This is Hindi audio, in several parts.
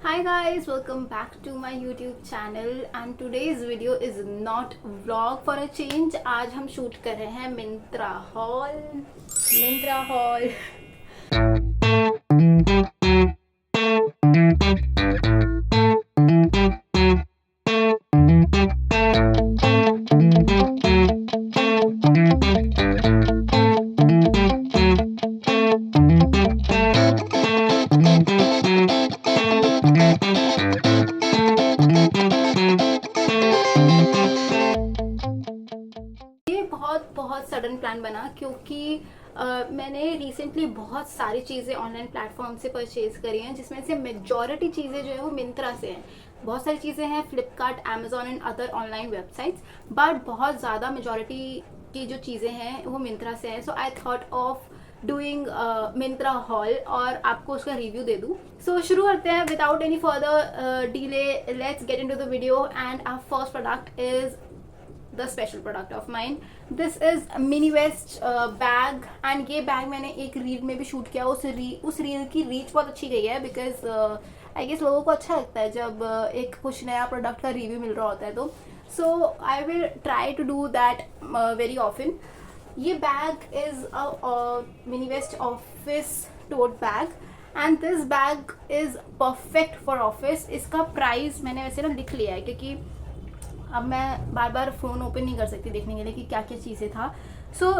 Hi guys, welcome back to my YouTube channel and today's video is not vlog for a change. आज हम शूट कर रहे हैं मिंत्रा हॉल। ये बहुत सडन प्लान बना क्योंकि मैंने रिसेंटली बहुत सारी चीज़ें ऑनलाइन प्लेटफॉर्म से परचेज़ करी हैं, जिसमें से मेजॉरिटी चीज़ें जो है वो मिंत्रा से हैं। बहुत सारी चीज़ें हैं Flipkart, Amazon and other online websites, but बहुत ज़्यादा मेजॉरिटी की जो चीज़ें हैं वो मिंत्रा से हैं। So I thought of doing Myntra haul और आपको उसका रिव्यू दे दूँ। सो शुरू करते हैं without any further delay. Let's get into the video and our first product is the special product of mine. This is mini vest bag and ये बैग मैंने एक रील में भी शूट किया। उस रील की रीच बहुत अच्छी गई है बिकॉज आई गेस लोगों को अच्छा लगता है जब एक कुछ नया प्रोडक्ट का रिव्यू मिल रहा होता है। तो so I will try to do that very often. ये bag is mini west office tote bag and this bag is perfect for office. इसका प्राइस मैंने वैसे ना लिख लिया है क्योंकि अब मैं बार बार फ़ोन ओपन नहीं कर सकती देखने के लिए कि क्या क्या चीज़ें था। So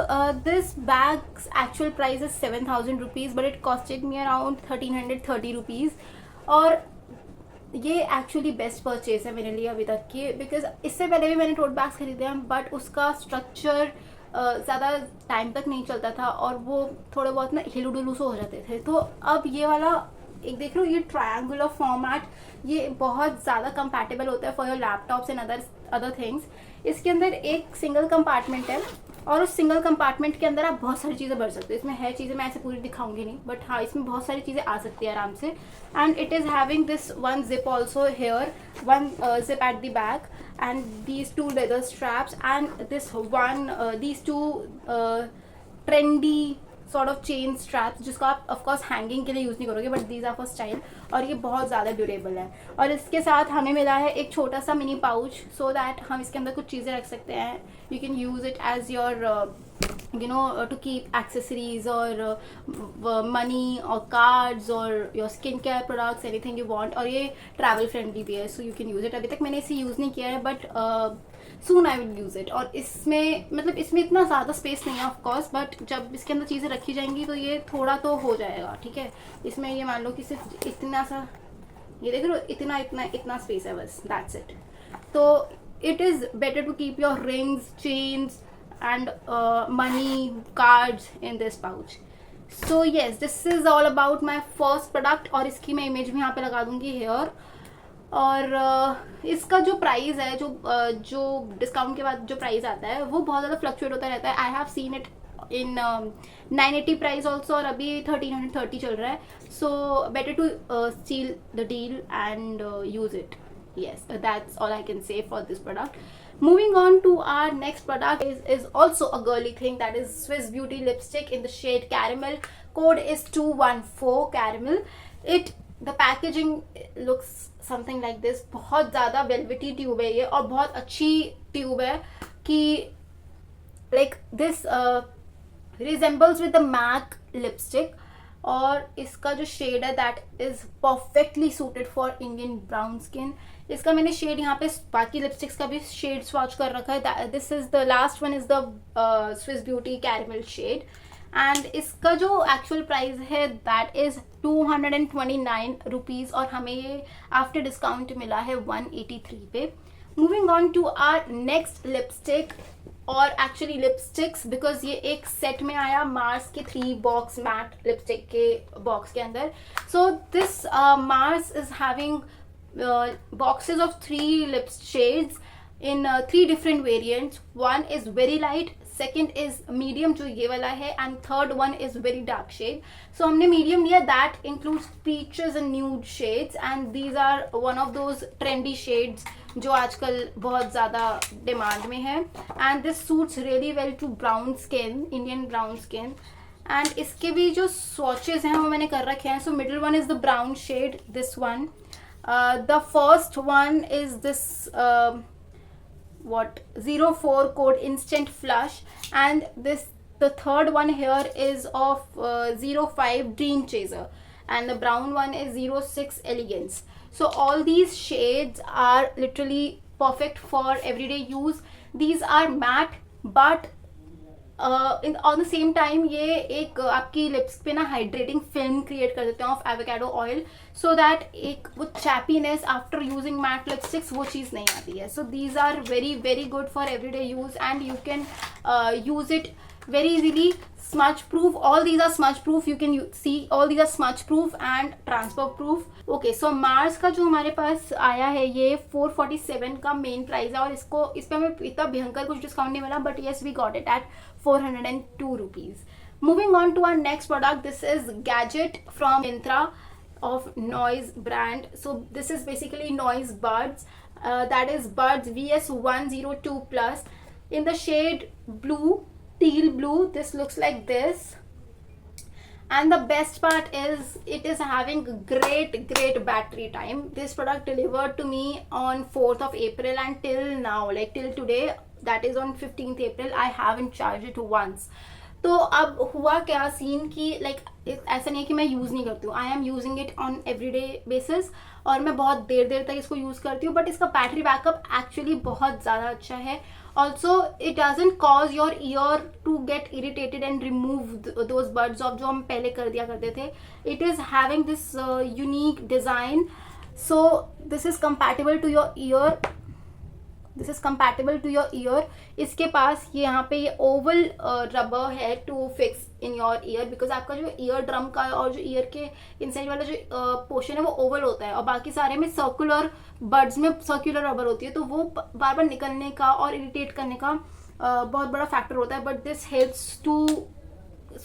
this bags actual price is 7,000 rupees but it costed me around 1,330 rupees. और ये एक्चुअली बेस्ट परचेज है मेरे लिए अभी तक की, बिकॉज इससे पहले भी मैंने टोट बैग्स खरीदे हैं बट उसका स्ट्रक्चर ज़्यादा टाइम तक नहीं चलता था और वो थोड़े बहुत ना हिलू डुलू से हो जाते थे। तो अब ये वाला एक देख रहे हो, ये ट्रायंगुलर फॉर्मेट, ये बहुत ज़्यादा कंपैटिबल होता है for your laptops and other things. इसके अंदर एक सिंगल कंपार्टमेंट है और उस सिंगल कंपार्टमेंट के अंदर आप बहुत सारी चीज़ें भर सकते हो। इसमें है चीज़ें, मैं ऐसे पूरी दिखाऊंगी नहीं, बट हाँ इसमें बहुत सारी चीज़ें आ सकती है आराम से। And it is having this one zip also here, one zip at the back and these two leather straps and these two trendy sort of chain straps, जिसको आप ऑफकोर्स हैंगिंग के लिए यूज़ नहीं करोगे but these are for style. और ये बहुत ज़्यादा ड्यूरेबल है। और इसके साथ हमें मिला है एक छोटा सा मिनी पाउच सो दैट हम इसके अंदर कुछ चीज़ें रख सकते हैं। You can use it as your to keep accessories or money or cards or your skincare products, anything you want। और ये travel friendly भी है, so you can use it। अभी तक मैंने इसे यूज़ नहीं किया है but soon I will use it। और इसमें मतलब इसमें इतना ज़्यादा स्पेस नहीं है ऑफ कोर्स, बट जब इसके अंदर चीज़ें रखी जाएंगी तो ये थोड़ा तो हो जाएगा, ठीक है। इसमें ये मान लो कि सिर्फ इतना सा, ये देख लो, इतना स्पेस है बस, दैट्स इट। तो it is better to keep your rings, chains and money, cards in this pouch। So yes, this is all about my first product। और इसकी मैं इमेज भी यहाँ पे लगा दूंगी हेयर। और इसका जो प्राइस है, जो डिस्काउंट के बाद जो प्राइस आता है वो बहुत ज़्यादा फ्लक्चुएट होता रहता है। I have seen it in 980 price also और अभी 1,330 चल रहा है। So better to steal the deal and use it. Yes, that's all I can say for this product। Moving on to our next product is also a girly thing, that is Swiss Beauty lipstick in the shade caramel। Code is 214 caramel। The packaging looks something like this। बहुत ज़्यादा velvety ट्यूब है ये और बहुत अच्छी ट्यूब है कि like this resembles with the MAC lipstick। और इसका जो शेड है that is perfectly suited for Indian brown skin. इसका मैंने शेड यहाँ पे बाकी लिपस्टिक्स का भी शेड स्वॉच कर रखा है। This is the last one, is the Swiss beauty caramel shade. And इसका जो एक्चुअल प्राइस है दैट इज़ 229 रुपीज़ और हमें ये आफ्टर डिस्काउंट मिला है 183 पे। Moving on to our next lipstick, और एक्चुअली लिपस्टिक्स बिकॉज ये एक सेट में आया मार्स के 3 बॉक्स मैट लिपस्टिक के बॉक्स के अंदर। So this Mars is having boxes of 3 lip shades in 3 different variants। One is very light, second is medium जो ये वाला है, and third one is very dark shade। So हमने medium लिया, that includes peaches and nude shades and these are one of those trendy shades जो आजकल बहुत ज़्यादा डिमांड में है। and this suits really well to brown skin, Indian brown skin। and इसके भी जो swatches हैं वो मैंने कर रखे हैं। so middle one is the brown shade, this one। The first one is this what 04 code instant flush, and this the third one here is of 05 dream chaser, and the brown one is 06 elegance. So all these shades are literally perfect for everyday use. These are matte, but in on the same time ये एक आपकी लिप्स पे ना हाइड्रेटिंग फिल्म क्रिएट कर देते हैं of avocado oil, so that एक वो chappiness after using matte lipsticks वो चीज़ नहीं आती है. So these are very very good for everyday use and you can use it very easily. Smudge proof, all these are smudge proof. You can see all these are smudge proof and transfer proof. Okay, so Mars का जो हमारे पास आया है ये 447 का मेन प्राइस है, और इसको इस पे हमें इतना भयंकर कुछ डिस्काउंट नहीं मिला, but yes we got it at 402 rupees. Moving on to our next product, this is Gadget from Myntra of Noise brand. So this is basically Noise buds, that is buds VS102 plus in the shade blue, teal blue. This looks like this, and the best part is it is having great battery time. This product delivered to me on 4th of April, and till now, like till today, that is on 15th April, I haven't charged it once. तो अब हुआ क्या सीन कि लाइक ऐसा नहीं है कि मैं यूज़ नहीं करती हूँ, I am using it on everyday basis, और मैं बहुत देर तक इसको यूज़ करती हूँ, बट इसका बैटरी बैकअप एक्चुअली बहुत ज़्यादा अच्छा है. Also it doesn't cause your ear to get irritated and remove those birds off जो हम पहले कर दिया करते थे. It is having this unique design, so this is compatible to your ear. This is compatible to your ear. इसके पास ये यहाँ पे ये ओवल रबर है to fix in your ear, because आपका जो ईयर ड्रम का और जो ईयर के इनसाइड वाला जो पोर्शन है वो ओवल होता है, और बाकी सारे में सर्कुलर, बर्ड्स में सर्कुलर रबर होती है, तो वो बार बार निकलने का और इरिटेट करने का बहुत बड़ा फैक्टर होता है. But this helps to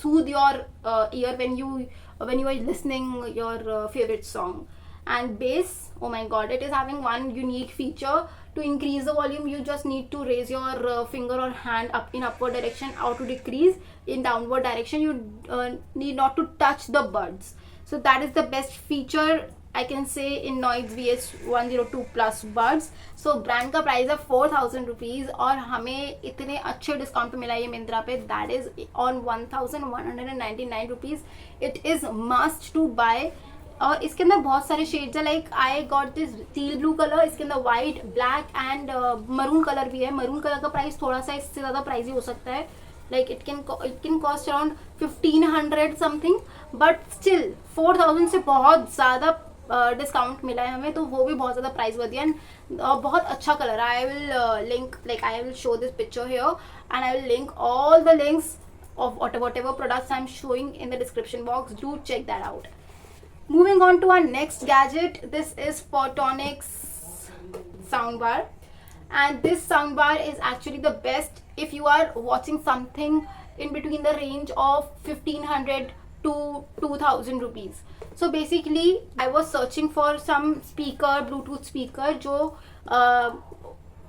soothe your ear when you are listening your favorite song. And bass, oh my god, it is having one unique feature. To increase the volume, you just need to raise your finger or hand up in upward direction, or to decrease in downward direction, you need not to touch the buds. So that is the best feature I can say in Noise VS102 plus buds. So brand का प्राइस है 4000 rupees, और हमें इतने अच्छे डिस्काउंट पे मिला ये मिंत्रा पे, that is on 1199 rupees. It is must to buy. और इसके अंदर बहुत सारे शेड्स है, like I got this teal blue colour, इसके अंदर white, black and maroon colour भी है. मरून कलर का प्राइस थोड़ा सा इससे ज़्यादा प्राइस ही हो सकता है, like it can cost around 1500 something, but still 4000 से बहुत ज़्यादा डिस्काउंट मिला है हमें, तो वो भी बहुत ज़्यादा प्राइस वर्दी है. एंड बहुत अच्छा कलर है. I will link, like I will show this picture here, and I will link all the links of whatever products I'm showing in the description box. Do check that out. Moving on to our next gadget, this is Photonics soundbar, and this soundbar is actually the best if you are watching something in between the range of 1500 to 2000 rupees. So basically I was searching for some speaker, Bluetooth speaker जो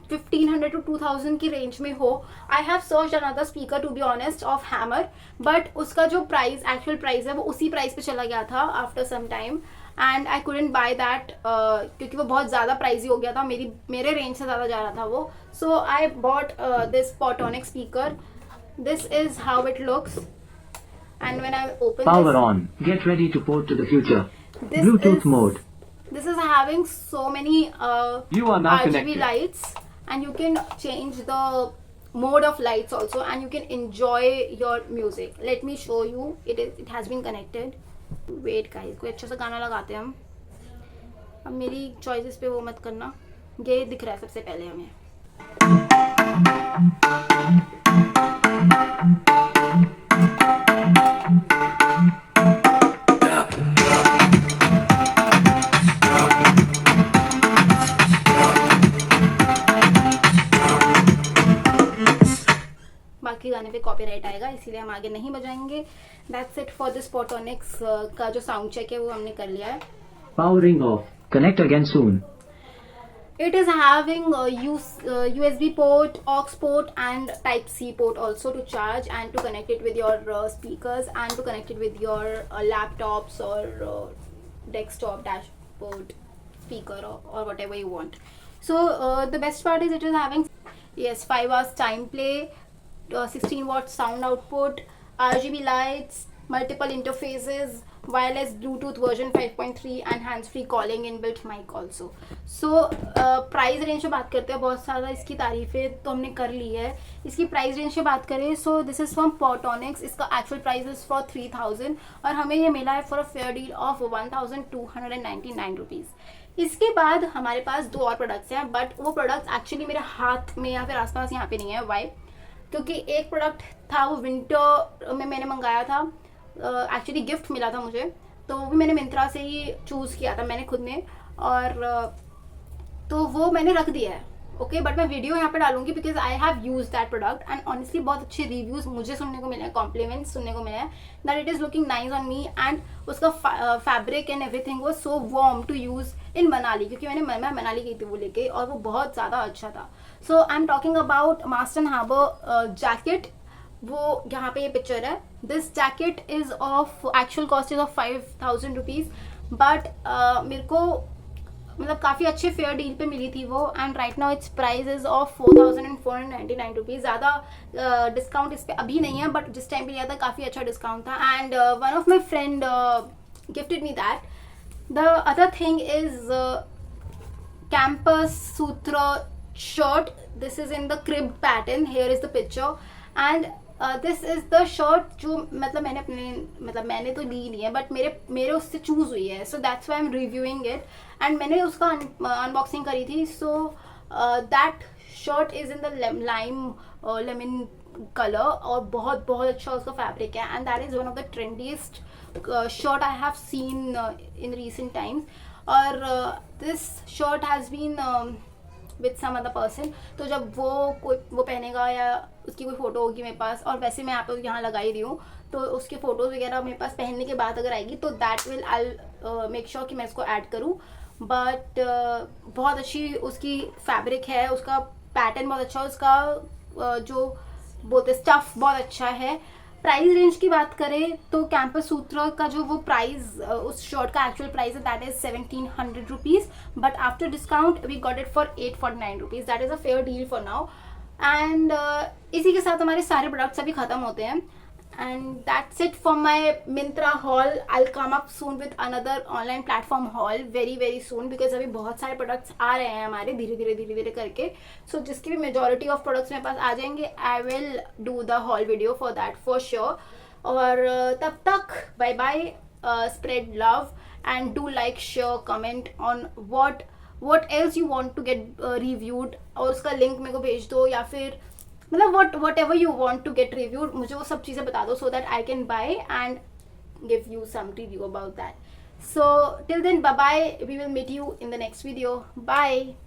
1500 to 2000 की रेंज में हो. I have search another speaker to be honest of Hammer, but उसका जो प्राइस, एक्चुअल प्राइस है, वो उसी प्राइस पे चला गया था after some time, and I couldn't buy that क्योंकि वो बहुत ज़्यादा प्राइसी हो गया था, मेरे रेंज से ज़्यादा जा रहा था वो. So I bought this Photonic speaker. This is how it looks, and when I open power this, on, get ready to port to the future. this Bluetooth is, mode. This is having so many You are now RGB connected. lights, and you can change the mode of lights also, and you can enjoy your music. Let me show you. It has been connected. Wait guys, कोई अच्छा सा गाना लगाते हैं हम. अब मेरी चॉइसेस पे वो मत करना, ये दिख रहा है सबसे पहले हमें. बाकी गाने पे कॉपीराइट आएगा, इसीलिए हम आगे नहीं बजाएंगे. That's it for this Photonics का जो साउंड चेक है वो हमने कर लिया है. Powering off. Connect again soon. It is having a USB port, aux port and type C port also to charge and to connect it with your speakers, and to connect it with your laptops or desktop dashboard. speaker or whatever you want. So the best part is it is having, yes, 5 hours time play, 16 watt sound output, RGB lights, multiple interfaces, wireless Bluetooth version 5.3 and hands-free calling inbuilt mic also. So price range पे बात करते हैं, बहुत ज़्यादा इसकी तारीफ़ें तो हमने कर ली है. इसकी प्राइस रेंज पे बात करें, सो दिस इज़ फ्रॉम Portonics. इसका एक्चुअल प्राइस इज़ फॉर 3000 और हमें ये मिला है for a fair deal of 1299 rupees. इसके बाद हमारे पास 2 और प्रोडक्ट्स हैं, बट वो प्रोडक्ट्स एक्चुअली मेरे हाथ में या फिर आसपास यहाँ पे नहीं है. वाई? क्योंकि एक प्रोडक्ट था वो विंटर में मैंने मंगाया था, एक्चुअली गिफ्ट मिला था मुझे, तो वो भी मैंने मिंत्रा से ही चूज़ किया था मैंने खुद ने, और तो वो मैंने रख दिया है. ओके, बट मैं वीडियो यहाँ पे डालूंगी because I have use that product and honestly बहुत अच्छे रिव्यूज़ मुझे सुनने को मिले हैं, कॉम्प्लीमेंट्स सुनने को मिले हैं that it is looking nice on me and उसका fabric and everything was so warm to use in Manali, क्योंकि मैं मनाली गई थी वो लेके और वो बहुत ज़्यादा अच्छा था. So I am talking about Mast and Harbour jacket. वो यहाँ पे ये पिक्चर है. This jacket is of actual cost is of 5000 rupees, but मेरे को मतलब काफ़ी अच्छे फेयर डील पे मिली थी वो, and right now it's price is of 4499 rupees. ज़्यादा डिस्काउंट इस पर अभी नहीं है, बट जिस टाइम पे लिया था काफ़ी अच्छा डिस्काउंट था. And one of my friend gifted me that. The other thing is campus सूत्र shirt. This is in the cribbed pattern. Here is the picture and this is the shirt जो मतलब मैंने तो ली नहीं है, बट मेरे उससे चूज़ हुई है, so that's why I'm reviewing it. and मैंने उसका unboxing करी थी. so that shirt is in the lemon color और बहुत बहुत अच्छा उसका फैब्रिक है, and that is one of the trendiest shirt I have seen in recent times. और this shirt has been with some other person. तो जब वो पहनेगा या उसकी कोई फ़ोटो होगी मेरे पास, और वैसे मैं आप यहाँ लगा ही रही हूँ, तो उसके फ़ोटोज़ वगैरह मेरे पास पहनने के बाद अगर आएगी तो that will I make sure कि मैं इसको ऐड करूँ. बट बहुत अच्छी उसकी फैब्रिक है, उसका पैटर्न बहुत अच्छा, उसका जो बोलते स्टफ़ बहुत अच्छा है. प्राइस रेंज की बात करें तो कैंपस सूत्र का जो वो प्राइस उस शर्ट का एक्चुअल प्राइस है that is 1700 rupees, but after discount we got it for 849 rupees. That is a fair deal for now. And इसी के साथ हमारे सारे प्रोडक्ट्स अभी ख़त्म होते हैं. And that's it for my Myntra hall. I will come up soon with another online platform hall very soon, because अभी बहुत सारे प्रोडक्ट्स आ रहे हैं हमारे धीरे धीरे करके. सो जिसकी भी मेजॉरिटी ऑफ प्रोडक्ट्स मेरे पास आ जाएंगे, I will do the whole video for that for sure. और तब तक bye bye, spread love and do like, share, comment on what else you want to get reviewed, और उसका लिंक मेरे को भेज दो, या फिर मतलब whatever you want to get reviewed, मुझे वो सब चीज़ें बता दो so that I can buy and give you some review about that. So till then, bye bye. We will meet you in the next video. Bye.